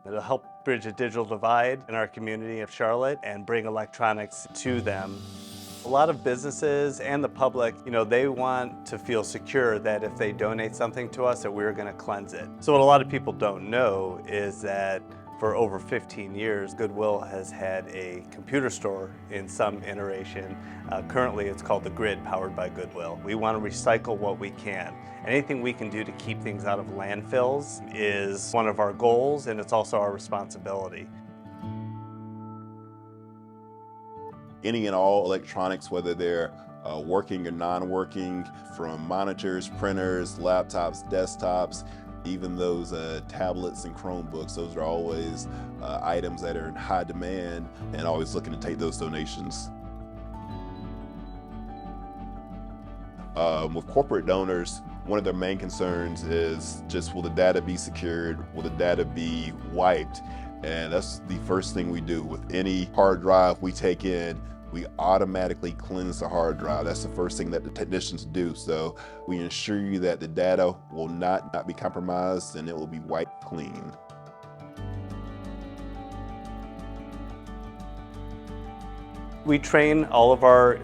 It'll help bridge a digital divide in our community of Charlotte and bring electronics to them. A lot of businesses and the public, they want to feel secure that if they donate something to us, that we're going to cleanse it. So what a lot of people don't know is that for over 15 years, Goodwill has had a computer store in some iteration. Currently, it's called The Grid, powered by Goodwill. We want to recycle what we can. Anything we can do to keep things out of landfills is one of our goals, and it's also our responsibility. Any and all electronics, whether they're working or non-working, from monitors, printers, laptops, desktops, even those tablets and Chromebooks, those are always items that are in high demand, and always looking to take those donations. With corporate donors, one of their main concerns is just, will the data be secured? Will the data be wiped? And that's the first thing we do. With any hard drive we take in, we automatically cleanse the hard drive. That's the first thing that the technicians do. So we ensure you that the data will not be compromised, and it will be wiped clean. We train all of our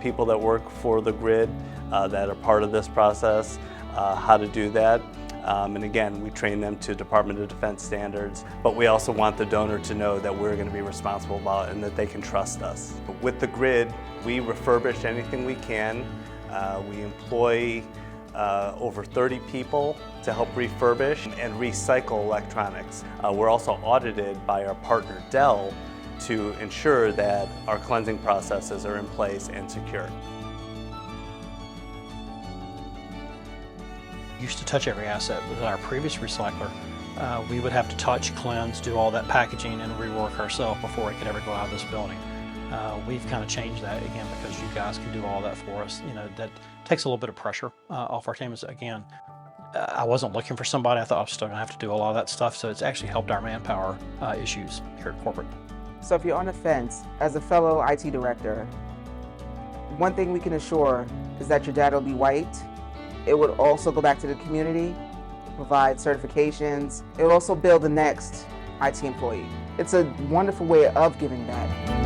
people that work for the Grid that are part of this process how to do that. And again, we train them to Department of Defense standards, but we also want the donor to know that we're going to be responsible about it and that they can trust us. With the Grid, we refurbish anything we can. We employ over 30 people to help refurbish and recycle electronics. We're also audited by our partner Dell to ensure that our cleansing processes are in place and secure. Used to touch every asset. With our previous recycler, we would have to touch, cleanse, do all that packaging and rework ourselves before it could ever go out of this building. We've kind of changed that again because you guys can do all that for us. That takes a little bit of pressure off our team. Again, I wasn't looking for somebody. I thought I was still gonna have to do a lot of that stuff. So it's actually helped our manpower issues here at corporate. So if you're on the fence, as a fellow IT director, one thing we can assure is that your data will be wiped. It would also go back to the community, provide certifications. It will also build the next IT employee. It's a wonderful way of giving back.